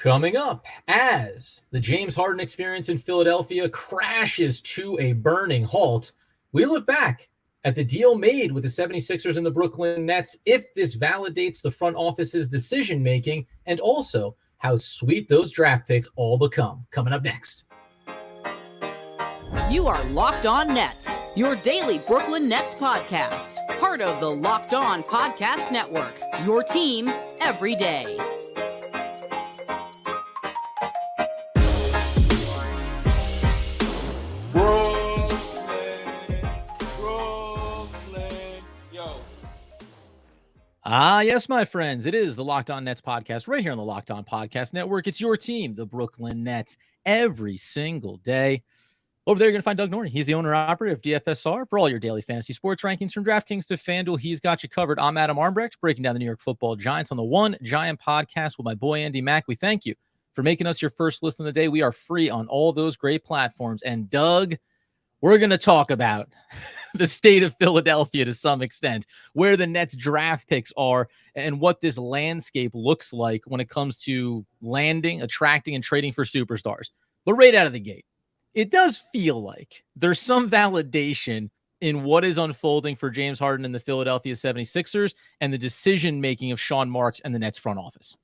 Coming up, as the James Harden experience in Philadelphia crashes to a burning halt, we look back at the deal made with the 76ers and the Brooklyn Nets, if this validates the front office's decision-making, and also how sweet those draft picks all become. Coming up next. You are Locked On Nets, your daily Brooklyn Nets podcast. Part of the Locked On Podcast Network, your team every day. Yes, my friends, it is the Locked On Nets podcast right here on the Locked On Podcast Network. It's your team, the Brooklyn Nets, every single day. Over there, you're going to find Doug Norton. He's the owner-operator of DFSR. For all your daily fantasy sports rankings from DraftKings to FanDuel, he's got you covered. I'm Adam Armbrecht, breaking down the New York Football Giants on the One Giant podcast with my boy Andy Mack. We thank you for making us your first listen of the day. We are free on all those great platforms. And Doug, we're going to talk about the state of Philadelphia to some extent, where the Nets draft picks are, and what this landscape looks like when it comes to landing, attracting, and trading for superstars. But right out of the gate, it does feel like there's some validation in what is unfolding for James Harden and the Philadelphia 76ers and the decision-making of Sean Marks and the Nets front office.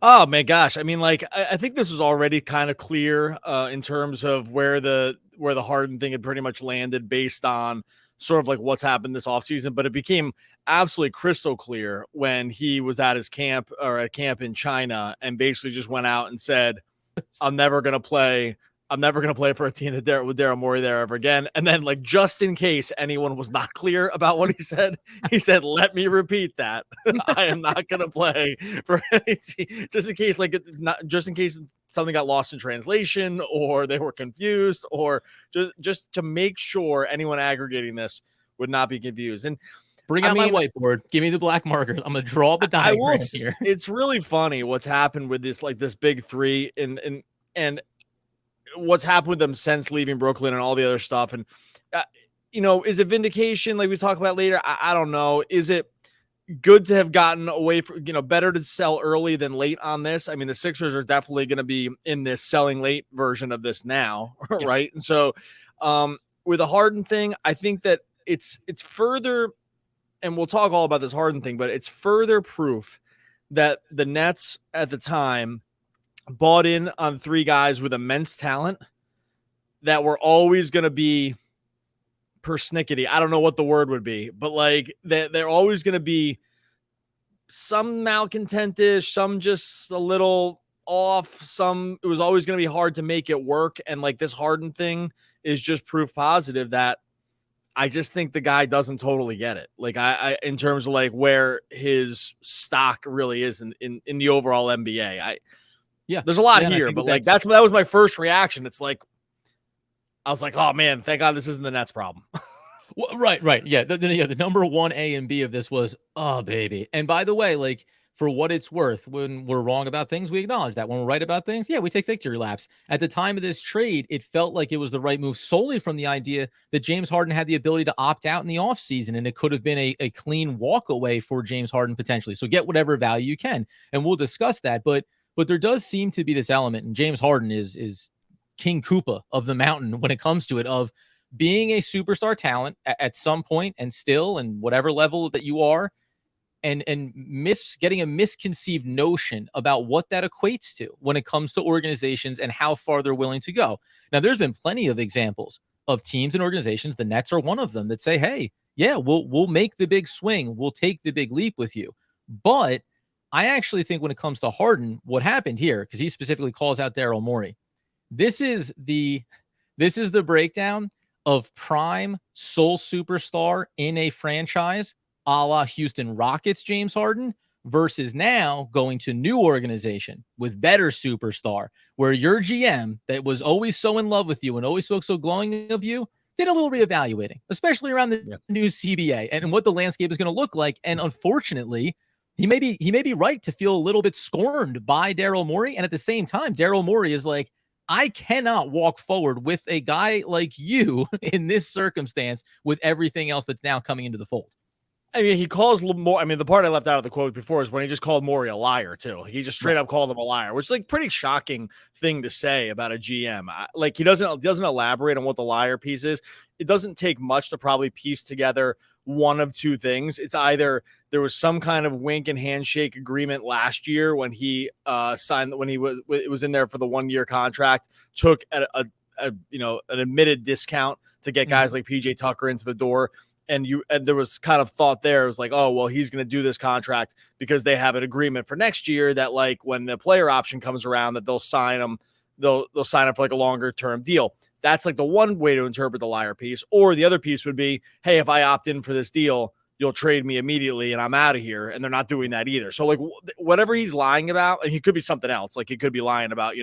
Oh, my gosh. I mean, like, I think this was already kind of clear in terms of where the Harden thing had pretty much landed based on sort of like what's happened this offseason. But it became absolutely crystal clear when he was at his camp or at camp in China and basically just went out and said, I'm never going to play for a team with Daryl Morey there ever again. And then, like, just in case anyone was not clear about what he said, let me repeat that. I am not going to play for any team, just in case something got lost in translation or they were confused, or just to make sure anyone aggregating this would not be confused. And bring out my whiteboard. Give me the black marker. I'm going to draw the diagram here. It's really funny what's happened with this big three and what's happened with them since leaving Brooklyn and all the other stuff. And, is it vindication like we talk about later? I don't know. Is it good to have gotten away from, better to sell early than late on this? I mean, the Sixers are definitely going to be in this selling late version of this now. Right. And so with the Harden thing, I think that it's further, and we'll talk all about this Harden thing, but it's further proof that the Nets at the time bought in on three guys with immense talent that were always going to be persnickety. I don't know what the word would be, but like they're always going to be some malcontentish, some just a little off, it was always going to be hard to make it work. And like this Harden thing is just proof positive that I just think the guy doesn't totally get it. Like I in terms of like where his stock really is in the overall NBA. Yeah, there's a lot here, but like that was my first reaction. It's like I was like, oh man, thank God this isn't the Nets problem. Well, right. Yeah, the number one A and B of this was, oh baby. And by the way, like for what it's worth, when we're wrong about things, we acknowledge that. When we're right about things, yeah, we take victory laps. At the time of this trade, it felt like it was the right move solely from the idea that James Harden had the ability to opt out in the offseason, and it could have been a clean walk away for James Harden potentially. So get whatever value you can, and we'll discuss that. But there does seem to be this element, and James Harden is King Koopa of the mountain when it comes to it, of being a superstar talent at some point and still, and whatever level that you are, and getting a misconceived notion about what that equates to when it comes to organizations and how far they're willing to go. Now, there's been plenty of examples of teams and organizations, the Nets are one of them, that say, hey, yeah, we'll make the big swing. We'll take the big leap with you. But I actually think when it comes to Harden, what happened here, because he specifically calls out Daryl Morey, this is the breakdown of prime sole superstar in a franchise, a la Houston Rockets James Harden, versus now going to new organization with better superstar, where your GM that was always so in love with you and always spoke so glowing of you did a little reevaluating, especially around the new CBA and what the landscape is going to look like. And unfortunately, he may be right to feel a little bit scorned by Daryl Morey. And at the same time, Daryl Morey is like, I cannot walk forward with a guy like you in this circumstance with everything else that's now coming into the fold. I mean, he calls more. I mean, the part I left out of the quote before is when he just called Morey a liar too. Like, he just straight up called him a liar, which is like pretty shocking thing to say about a GM. Like he doesn't elaborate on what the liar piece is. It doesn't take much to probably piece together one of two things. It's either there was some kind of wink and handshake agreement last year when he signed, when he was in there for the 1-year contract, took a an admitted discount to get guys like PJ Tucker into the door. And there was kind of thought there, it was like, oh, well, he's going to do this contract because they have an agreement for next year that, like, when the player option comes around, that they'll sign him, they'll sign up for like a longer term deal. That's like the one way to interpret the liar piece. Or the other piece would be, hey, if I opt in for this deal, you'll trade me immediately and I'm out of here. And they're not doing that either. So like whatever he's lying about, and he could be something else. Like he could be lying about,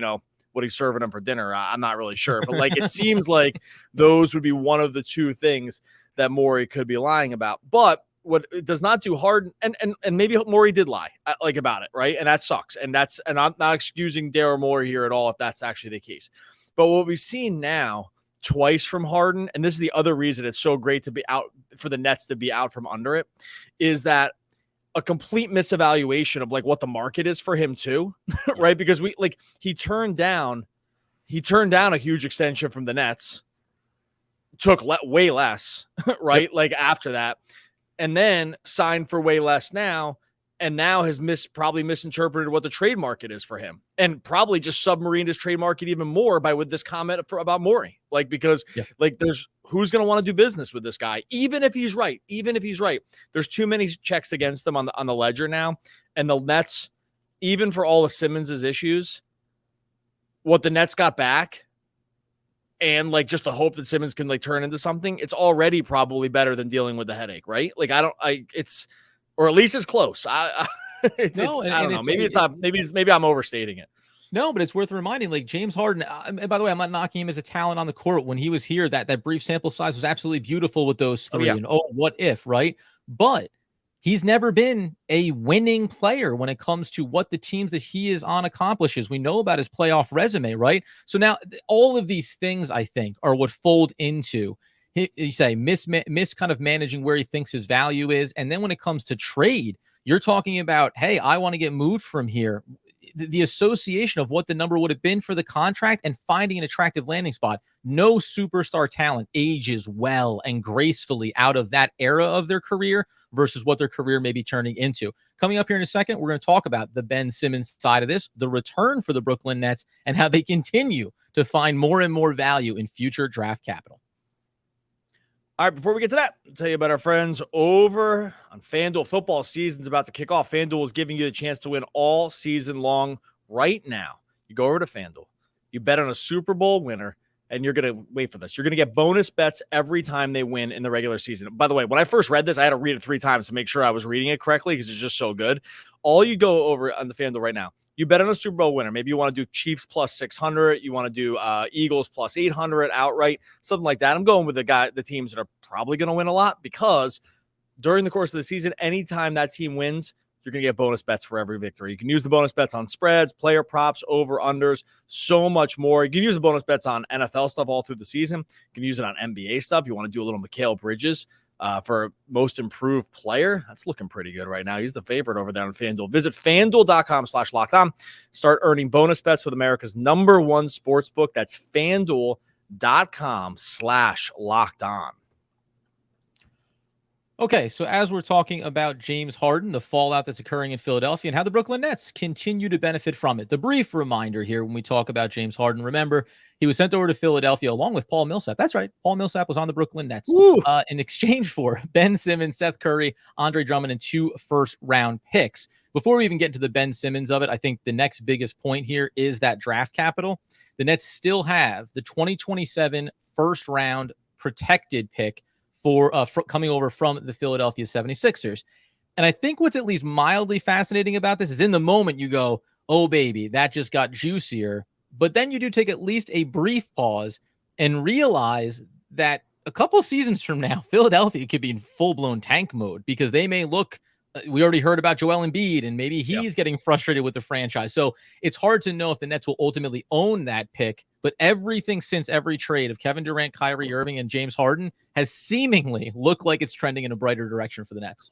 what he's serving him for dinner. I'm not really sure, but like, it seems like those would be one of the two things that Morey could be lying about. But what it does not do Harden, and maybe Morey did lie about it, right? And that sucks. And I'm not excusing Daryl Morey here at all if that's actually the case. But what we've seen now twice from Harden, and this is the other reason it's so great to be out for the Nets to be out from under it, is that a complete misevaluation of like what the market is for him too, right? Because he turned down a huge extension from the Nets, took way less, right? Yep. Like after that, and then signed for way less now, and now has probably misinterpreted what the trade market is for him, and probably just submarined his trade market even more with this comment about Morey. Like, because there's who's going to want to do business with this guy, even if he's right. There's too many checks against them on the ledger now, and the Nets, even for all of Simmons's issues, what the Nets got back, and like just the hope that Simmons can like turn into something, it's already probably better than dealing with the headache, right? Like or at least it's close. I don't know. Maybe I'm overstating it. No, but it's worth reminding, like James Harden, and by the way, I'm not knocking him as a talent on the court. When he was here, that brief sample size was absolutely beautiful with those three. And what if, right? But he's never been a winning player when it comes to what the teams that he is on accomplishes. We know about his playoff resume, right? So now all of these things, I think, are what fold into, you say, miss kind of managing where he thinks his value is. And then when it comes to trade, you're talking about, hey, I want to get moved from here. The association of what the number would have been for the contract and finding an attractive landing spot. No superstar talent ages well and gracefully out of that era of their career versus what their career may be turning into. Coming up here in a second, we're going to talk about the Ben Simmons side of this, the return for the Brooklyn Nets, and how they continue to find more and more value in future draft capital. All right, before we get to that, I'll tell you about our friends over on FanDuel. Football season's about to kick off. FanDuel is giving you the chance to win all season long right now. You go over to FanDuel, you bet on a Super Bowl winner, and you're going to wait for this. You're going to get bonus bets every time they win in the regular season. By the way, when I first read this, I had to read it 3 times to make sure I was reading it correctly because it's just so good. All you go over on the FanDuel right now, you bet on a Super Bowl winner. Maybe you want to do Chiefs plus 600. You want to do Eagles plus 800 outright, something like that. I'm going with the teams that are probably going to win a lot, because during the course of the season, anytime that team wins, you're going to get bonus bets for every victory. You can use the bonus bets on spreads, player props, over, unders, so much more. You can use the bonus bets on NFL stuff all through the season. You can use it on NBA stuff. You want to do a little Mikal Bridges for most improved player. That's looking pretty good right now. He's the favorite over there on FanDuel. Visit FanDuel.com/lockedon. Start earning bonus bets with America's #1 sportsbook. That's FanDuel.com/lockedon. Okay, so as we're talking about James Harden, the fallout that's occurring in Philadelphia, and how the Brooklyn Nets continue to benefit from it. The brief reminder here when we talk about James Harden, remember, he was sent over to Philadelphia along with Paul Millsap. That's right. Paul Millsap was on the Brooklyn Nets in exchange for Ben Simmons, Seth Curry, Andre Drummond, and 2 first-round picks. Before we even get to the Ben Simmons of it, I think the next biggest point here is that draft capital. The Nets still have the 2027 first-round protected pick for coming over from the Philadelphia 76ers. And I think what's at least mildly fascinating about this is, in the moment you go, oh, baby, that just got juicier. But then you do take at least a brief pause and realize that a couple seasons from now, Philadelphia could be in full-blown tank mode, because they may look we already heard about Joel Embiid, and maybe he's getting frustrated with the franchise. So it's hard to know if the Nets will ultimately own that pick. But everything since every trade of Kevin Durant, Kyrie Irving, and James Harden has seemingly looked like it's trending in a brighter direction for the Nets.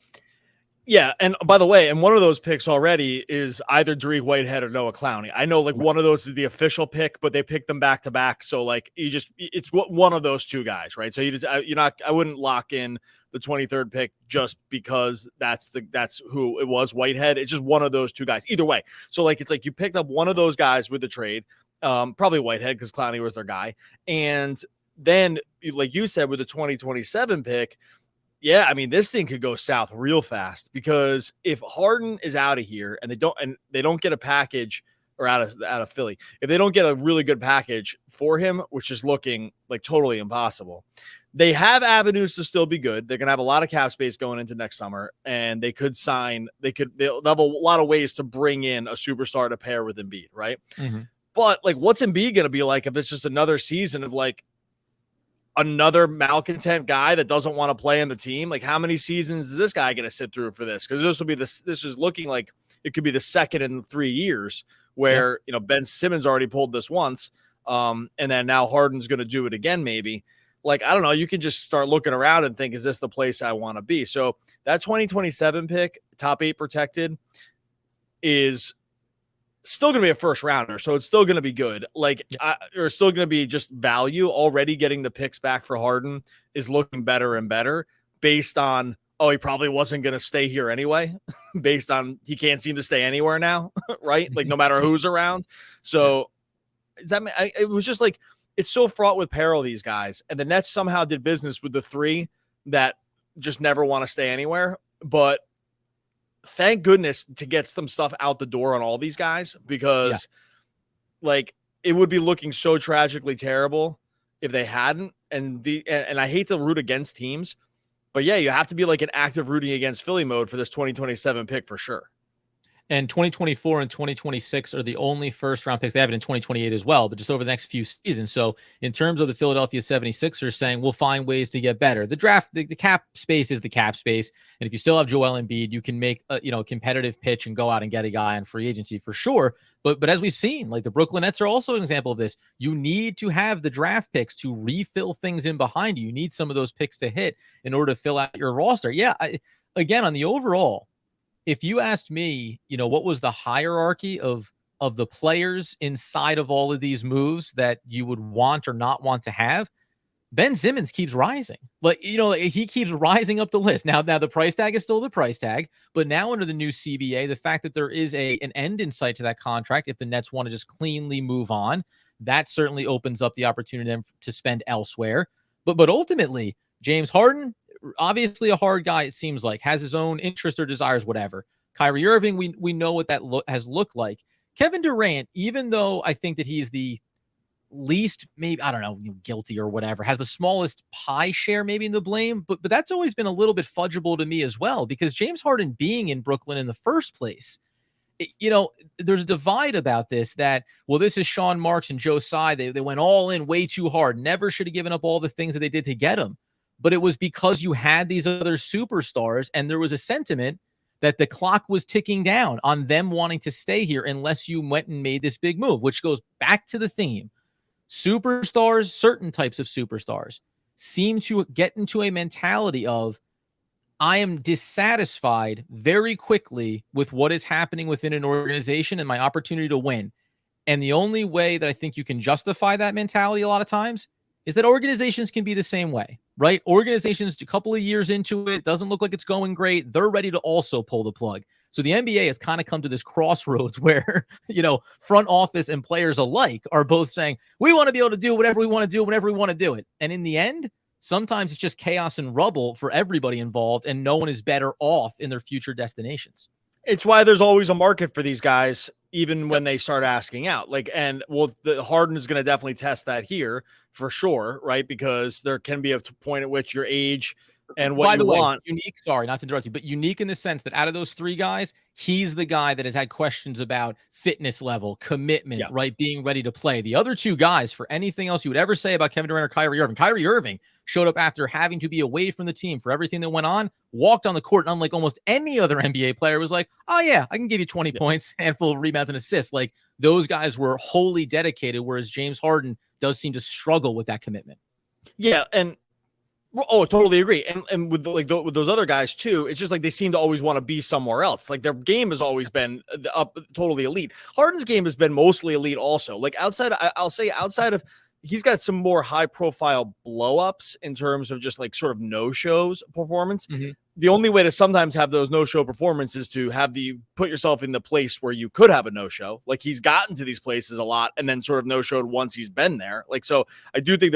Yeah, and by the way, and one of those picks already is either Dariq Whitehead or Noah Clowney. I know, like, one of those is the official pick, but they picked them back to back. So, like, it's one of those two guys, right? So I wouldn't lock in the 23rd pick just because that's who it was, Whitehead. It's just one of those two guys. Either way, so like it's like you picked up one of those guys with the trade, probably Whitehead because Clowney was their guy, and then like you said with the 2027 pick. Yeah, I mean, this thing could go south real fast because if Harden is out of here and they don't get a package or out of Philly, if they don't get a really good package for him, which is looking like totally impossible, they have avenues to still be good. They're going to have a lot of cap space going into next summer, and they'll have a lot of ways to bring in a superstar to pair with Embiid, right? Mm-hmm. But like, what's Embiid going to be like if it's just another season of like another malcontent guy that doesn't want to play in the team? Like, how many seasons is this guy going to sit through for this? Because this is looking like it could be the second in 3 years where, Ben Simmons already pulled this once. And then now Harden's going to do it again, maybe. Like, I don't know. You can just start looking around and think, is this the place I want to be? So that 2027 pick, top 8 protected, is still going to be a first rounder. So it's still going to be good. Like, or still going to be just value. Already getting the picks back for Harden is looking better and better based on, he probably wasn't going to stay here anyway, based on he can't seem to stay anywhere now, right? Like, no matter who's around. So it was just like, it's so fraught with peril, these guys. And the Nets somehow did business with the 3 that just never want to stay anywhere. But thank goodness to get some stuff out the door on all these guys, because like, it would be looking so tragically terrible if they hadn't. And I hate to root against teams, but yeah, you have to be like an active rooting against Philly mode for this 2027 pick for sure. And 2024 and 2026 are the only first-round picks. They have it in 2028 as well, but just over the next few seasons. So in terms of the Philadelphia 76ers saying, we'll find ways to get better. The draft, the cap space is the cap space. And if you still have Joel Embiid, you can make a competitive pitch and go out and get a guy on free agency for sure. But as we've seen, like, the Brooklyn Nets are also an example of this. You need to have the draft picks to refill things in behind you. You need some of those picks to hit in order to fill out your roster. Yeah, again, on the overall, if you asked me, what was the hierarchy of the players inside of all of these moves that you would want or not want to have, Ben Simmons keeps rising. Like, he keeps rising up the list. Now the price tag is still the price tag, but now under the new CBA, the fact that there is an end in sight to that contract, if the Nets want to just cleanly move on, that certainly opens up the opportunity to spend elsewhere. But ultimately, James Harden, obviously a hard guy, it seems like, has his own interest or desires, whatever. Kyrie Irving, we know what that has looked like. Kevin Durant, even though I think that he's the least, maybe, I don't know, guilty or whatever, has the smallest pie share maybe in the blame, but that's always been a little bit fudgeable to me as well, because James Harden being in Brooklyn in the first place, there's a divide about this that, well, this is Sean Marks and Joe Tsai. They went all in way too hard, never should have given up all the things that they did to get him. But it was because you had these other superstars, and there was a sentiment that the clock was ticking down on them wanting to stay here unless you went and made this big move, which goes back to the theme. Superstars, certain types of superstars, seem to get into a mentality of, I am dissatisfied very quickly with what is happening within an organization and my opportunity to win. And the only way that I think you can justify that mentality a lot of times is that organizations can be the same way, right? Organizations, a couple of years into it, doesn't look like it's going great, they're ready to also pull the plug. So the NBA has kind of come to this crossroads where, front office and players alike are both saying, we want to be able to do whatever we want to do whenever we want to do it. And in the end, sometimes it's just chaos and rubble for everybody involved, and no one is better off in their future destinations. It's why there's always a market for these guys, even when they start asking out. The Harden is going to definitely test that here for sure, right? Because there can be a point at which your age And what By you the way, want, unique, sorry, not to interrupt you, but unique in the sense that out of those three guys, he's the guy that has had questions about fitness level, commitment, yeah, right? Being ready to play. The other two guys, for anything else you would ever say about Kevin Durant or Kyrie Irving showed up after having to be away from the team for everything that went on, walked on the court, and unlike almost any other NBA player, was like, oh yeah, I can give you 20 points, handful of rebounds and assists. Like those guys were wholly dedicated, whereas James Harden does seem to struggle with that commitment. yeah, and totally agree. And with with those other guys too, it's just like they seem to always want to be somewhere else. Like their game has always been up totally elite. Harden's game has been mostly elite also. Like I'll say outside of, he's got some more high profile blow ups in terms of just like sort of no shows performance. Mm-hmm. The only way to sometimes have those no show performances is to have put yourself in the place where you could have a no show. Like he's gotten to these places a lot and then sort of no showed once he's been there. Like, so I do think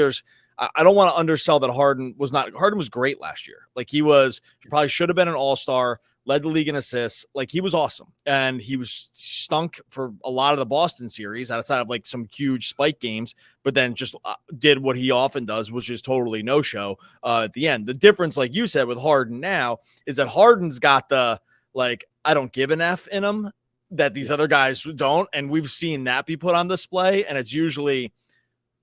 I don't want to undersell that Harden was great last year. Like he probably should have been an all-star, led the league in assists. Like he was awesome. And he was stunk for a lot of the Boston series outside of like some huge spike games, but then just did what he often does, which is totally no show at the end. The difference, like you said, with Harden now is that Harden's got the, like, I don't give an F in him that these other guys don't. And we've seen that be put on display. And it's usually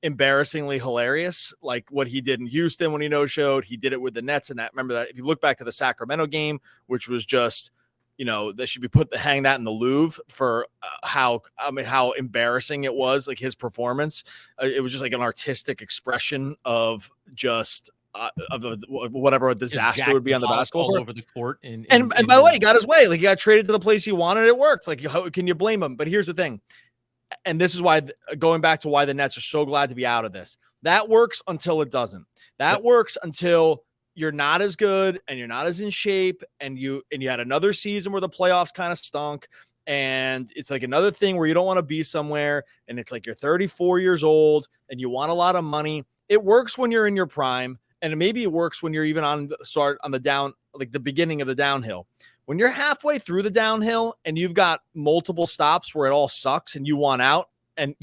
embarrassingly hilarious, like what he did in Houston when he no-showed. He did it with the Nets, and that, remember that, if you look back to the Sacramento game, which was just, they should be hang that in the Louvre for how embarrassing it was, like his performance. It was just like an artistic expression of just of whatever a disaster would be on the basketball court. All over the court. And by the way, he got his way. Like he got traded to the place he wanted. It worked. Like, how can you blame him? But here's the thing. And this is why, going back to why the Nets are so glad to be out of this. That works until it doesn't. That works until you're not as good and you're not as in shape, and you had another season where the playoffs kind of stunk, and it's like another thing where you don't want to be somewhere, and it's like you're 34 years old and you want a lot of money. It works when you're in your prime, and maybe it works when you're even on the down, like the beginning of the downhill. When you're halfway through the downhill and you've got multiple stops where it all sucks and you want out, and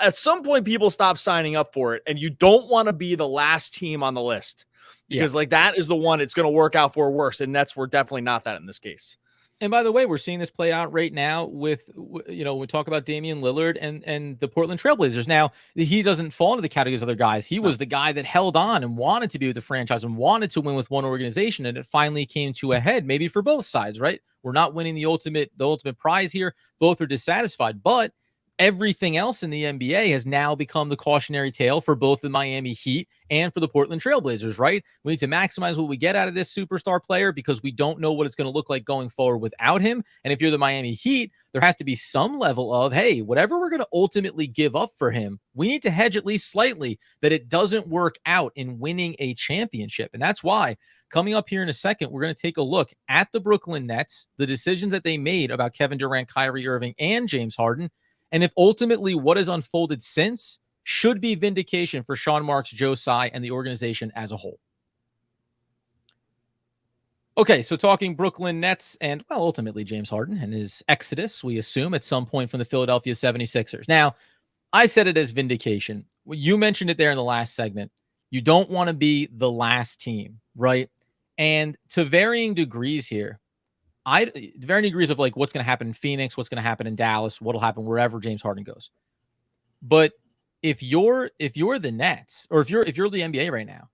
at some point people stop signing up for it, and you don't want to be the last team on the list because like that is the one it's going to work out for worse. And we're definitely not that in this case. And by the way, we're seeing this play out right now with, we talk about Damian Lillard and the Portland Trailblazers. Now, he doesn't fall into the category of other guys. He was the guy that held on and wanted to be with the franchise and wanted to win with one organization. And it finally came to a head, maybe for both sides, right? We're not winning the ultimate prize here. Both are dissatisfied, but everything else in the NBA has now become the cautionary tale for both the Miami Heat and for the Portland Trailblazers, right? We need to maximize what we get out of this superstar player because we don't know what it's going to look like going forward without him. And if you're the Miami Heat, there has to be some level of, hey, whatever we're going to ultimately give up for him, we need to hedge at least slightly that it doesn't work out in winning a championship. And that's why coming up here in a second, we're going to take a look at the Brooklyn Nets, the decisions that they made about Kevin Durant, Kyrie Irving, and James Harden. And if ultimately what has unfolded since should be vindication for Sean Marks, Joe Tsai, and the organization as a whole. Okay, so talking Brooklyn Nets and, well, ultimately James Harden and his exodus, we assume, at some point from the Philadelphia 76ers. Now, I said it as vindication. You mentioned it there in the last segment. You don't want to be the last team, right? And to varying degrees here, varying degrees of like what's going to happen in Phoenix, what's going to happen in Dallas, what'll happen wherever James Harden goes. But if you're the Nets, or if you're the NBA right now,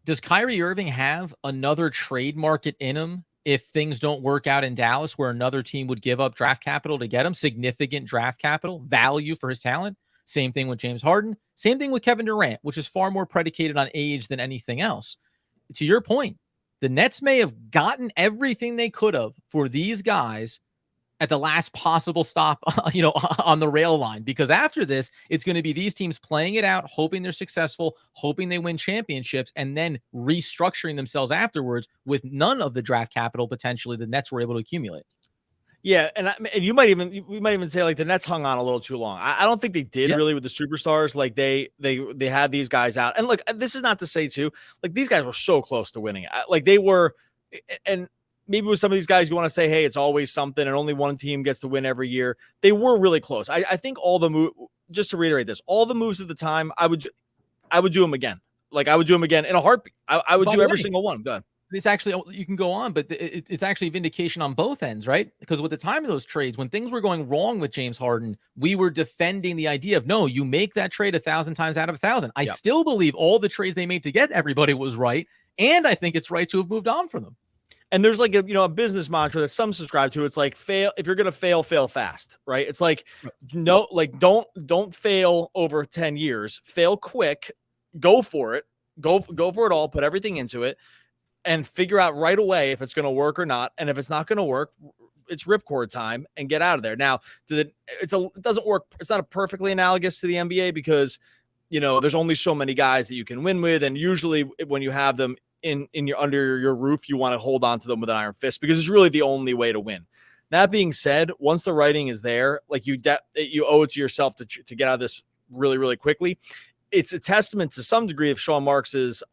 does Kyrie Irving have another trade market in him if things don't work out in Dallas, where another team would give up draft capital to get him, significant draft capital, value for his talent? Same thing with James Harden. Same thing with Kevin Durant, which is far more predicated on age than anything else. To your point, the Nets may have gotten everything they could have for these guys at the last possible stop, on the rail line, because after this, it's going to be these teams playing it out, hoping they're successful, hoping they win championships, and then restructuring themselves afterwards with none of the draft capital potentially the Nets were able to accumulate. Yeah, and we might even say like the Nets hung on a little too long. I don't think they did really with the superstars. Like they had these guys out, and look, this is not to say too, like these guys were so close to winning. Like they were, and maybe with some of these guys you want to say, hey, it's always something, and only one team gets to win every year. They were really close. I think all the just to reiterate this, all the moves at the time, I would do them again. Like I would do them again in a heartbeat. I would do every single one. Go ahead. It's actually, you can go on, but it's actually vindication on both ends, right? Because with the time of those trades, when things were going wrong with James Harden, we were defending the idea of, no, you make that trade 1,000 times out of 1,000. I still believe all the trades they made to get everybody was right. And I think it's right to have moved on from them. And there's like a business mantra that some subscribe to. It's like fail. If you're going to fail fast, right? It's like, no, like don't fail over 10 years, fail quick, go for it, go for it all, put everything into it, and figure out right away if it's going to work or not. And if it's not going to work, it's ripcord time and get out of there. Now, it doesn't work. It's not a perfectly analogous to the NBA because, there's only so many guys that you can win with. And usually when you have them in your under your roof, you want to hold on to them with an iron fist because it's really the only way to win. That being said, once the writing is there, like you owe it to yourself to get out of this really, really quickly. It's a testament to some degree of Sean Marks's,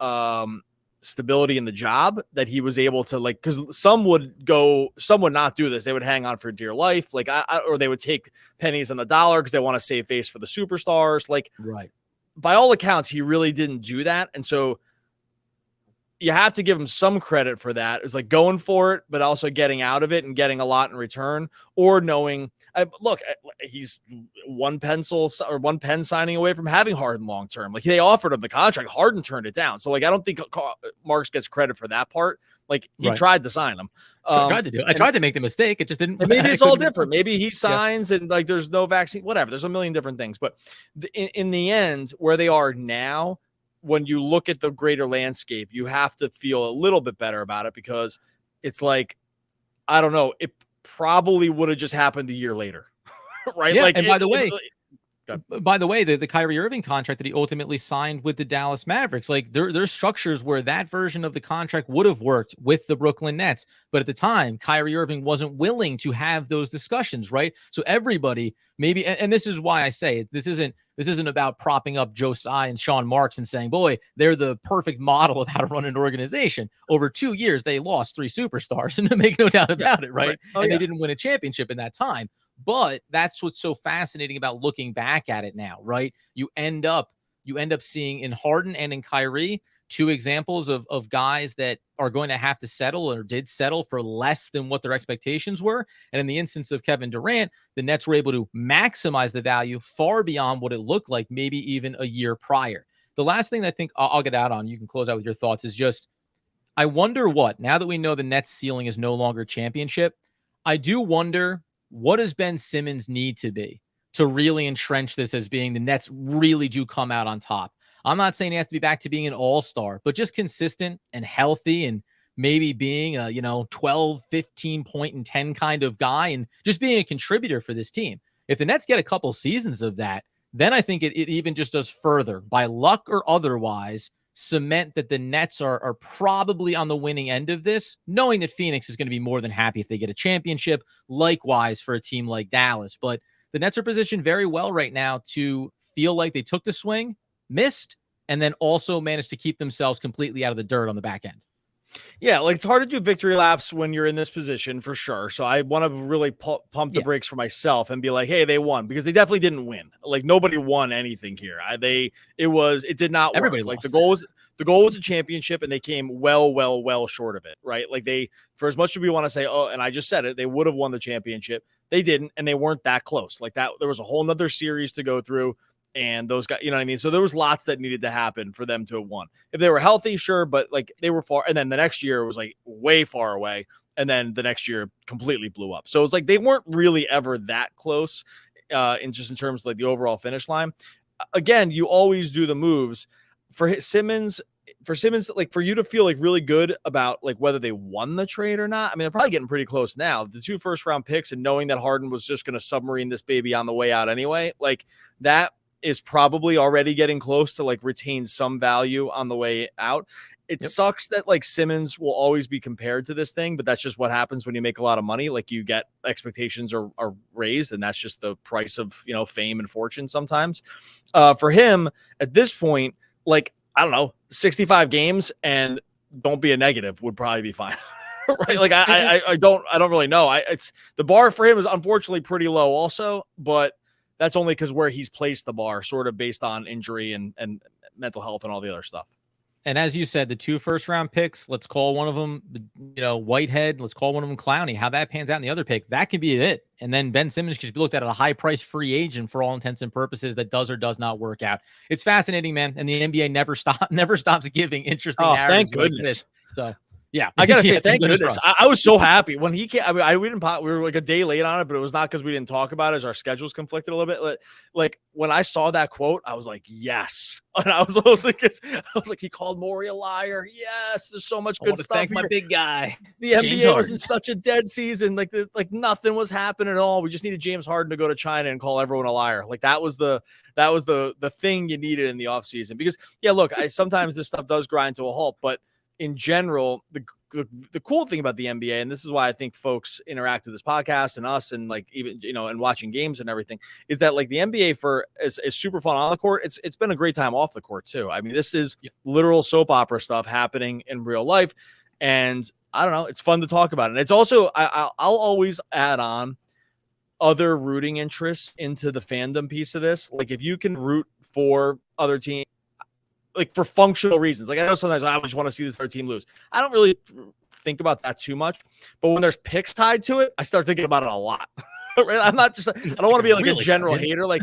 stability in the job that he was able to because some would not do this. They would hang on for dear life. Or they would take pennies on the dollar because they want to save face for the superstars. Right. By all accounts, he really didn't do that. And so you have to give him some credit for that. It's like going for it, but also getting out of it and getting a lot in return, or knowing, look, he's one pen signing away from having Harden long-term. Like they offered him the contract. Harden turned it down. So I don't think Marks gets credit for that part. He tried to sign him. I tried to make the mistake. It just didn't. Maybe it's all different. Maybe he signs and there's no vaccine, whatever. There's a million different things. But in the end, where they are now, when you look at the greater landscape, you have to feel a little bit better about it because it's like, I don't know, it probably would have just happened a year later. Right. Yeah, and by the way, the Kyrie Irving contract that he ultimately signed with the Dallas Mavericks, there's structures where that version of the contract would have worked with the Brooklyn Nets. But at the time, Kyrie Irving wasn't willing to have those discussions. Right. So everybody maybe, and this is why I say this isn't about propping up Joe Tsai and Sean Marks and saying, boy, they're the perfect model of how to run an organization. Over 2 years, they lost 3 superstars, and make no doubt about it, right? They didn't win a championship in that time. But that's what's so fascinating about looking back at it now, right? You end up seeing in Harden and in Kyrie 2 examples of guys that are going to have to settle or did settle for less than what their expectations were. And in the instance of Kevin Durant, the Nets were able to maximize the value far beyond what it looked like maybe even a year prior. The last thing that I think I'll get out on, you can close out with your thoughts, is just, I wonder now that we know the Nets ceiling is no longer championship, I do wonder, what does Ben Simmons need to be to really entrench this as being the Nets really do come out on top? I'm not saying he has to be back to being an all-star, but just consistent and healthy and maybe being a, 12, 15 point and 10 kind of guy and just being a contributor for this team. If the Nets get a couple seasons of that, then I think it even just does further, by luck or otherwise, cement that the Nets are probably on the winning end of this, knowing that Phoenix is going to be more than happy if they get a championship. Likewise for a team like Dallas. But the Nets are positioned very well right now to feel like they took the swing, missed, and then also managed to keep themselves completely out of the dirt on the back end. Yeah, it's hard to do victory laps when you're in this position for sure. So I want to really pump the brakes for myself and be like, hey, they won, because they definitely didn't win. Nobody won anything here. It did not work. Everybody lost. The goal was a championship, and they came well short of it. Right. For as much as we want to say, oh, and I just said it, they would have won the championship. They didn't, and they weren't that close. There was a whole nother series to go through. And those guys, you know what I mean? So there was lots that needed to happen for them to have won. If they were healthy, sure, but they were far. And then the next year was way far away. And then the next year completely blew up. So it's they weren't really ever that close in terms of the overall finish line. Again, you always do the moves for Simmons. For you to feel really good about whether they won the trade or not. I mean, they're probably getting pretty close now. The 2 first-round picks and knowing that Harden was just going to submarine this baby on the way out anyway, that is probably already getting close to retain some value on the way out. It sucks that Simmons will always be compared to this thing, but that's just what happens when you make a lot of money. You get expectations are raised, and that's just the price of, fame and fortune sometimes. For him at this point, I don't know, 65 games and don't be a negative would probably be fine. Right. I don't really know. It's the bar for him is unfortunately pretty low also, but that's only because where he's placed the bar sort of based on injury and mental health and all the other stuff. And as you said, the 2 first-round picks, let's call one of them, Whitehead. Let's call one of them Clowney. How that pans out in the other pick, that could be it. And then Ben Simmons could be looked at a high-price free agent for all intents and purposes that does or does not work out. It's fascinating, man. And the NBA never stops giving interesting narratives. Thank goodness. Like this. So, yeah, I gotta say, thank goodness. goodness. I was so happy when he came. I mean, we were like a day late on it, but it was not because we didn't talk about it, as our schedules conflicted a little bit. Like when I saw that quote, I was like, yes. And I was like, he called Morey a liar. Yes, there's so much good stuff. Thank here. My big guy. The NBA was in such a dead season. Like nothing was happening at all. We just needed James Harden to go to China and call everyone a liar. Like that was the thing you needed in the offseason. Because look, sometimes this stuff does grind to a halt, but in general, the cool thing about the NBA, and this is why I think folks interact with this podcast and us, and like even and watching games and everything, is that like the NBA is super fun on the court. It's been a great time off the court too. I mean, this is literal soap opera stuff happening in real life, and I don't know, it's fun to talk about. And it's also I'll always add on other rooting interests into the fandom piece of this. Like if you can root for other teams, like for functional reasons. Like I know sometimes I just want to see this other team lose. I don't really think about that too much, but when there's picks tied to it, I start thinking about it a lot. Right? I don't want to be like a general hater. Like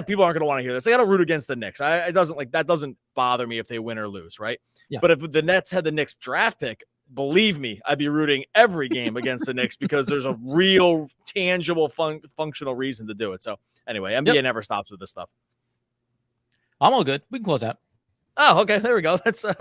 people aren't going to want to hear this. I got to root against the Knicks. That doesn't bother me if they win or lose. Right. Yeah. But if the Nets had the Knicks draft pick, believe me, I'd be rooting every game against the Knicks because there's a real tangible functional reason to do it. So anyway, NBA never stops with this stuff. I'm all good. We can close out. Oh, okay. There we go. That's not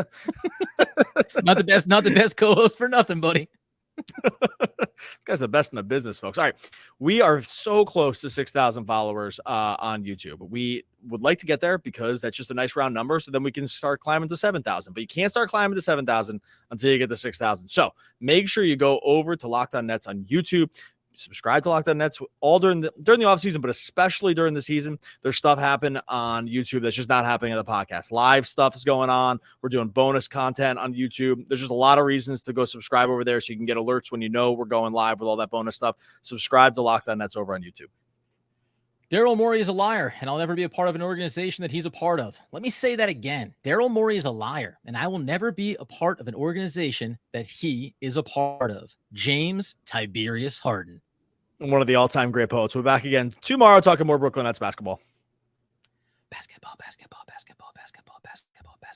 the best co-host for nothing, buddy. This guy's the best in the business, folks. All right. We are so close to 6,000 followers on YouTube. We would like to get there because that's just a nice round number. So then we can start climbing to 7,000, but you can't start climbing to 7,000 until you get to 6,000. So make sure you go over to Locked On Nets on YouTube. Subscribe to Locked On Nets all during the off season, but especially during the season. There's stuff happen on YouTube that's just not happening on the podcast. Live stuff is going on. We're doing bonus content on YouTube. There's just a lot of reasons to go subscribe over there so you can get alerts when we're going live with all that bonus stuff. Subscribe to Locked On Nets over on YouTube. Daryl Morey is a liar, and I'll never be a part of an organization that he's a part of. Let me say that again. Daryl Morey is a liar, and I will never be a part of an organization that he is a part of. James Tiberius Harden. One of the all-time great poets. We're back again tomorrow talking more Brooklyn Nets basketball. Basketball, basketball, basketball, basketball, basketball, basketball.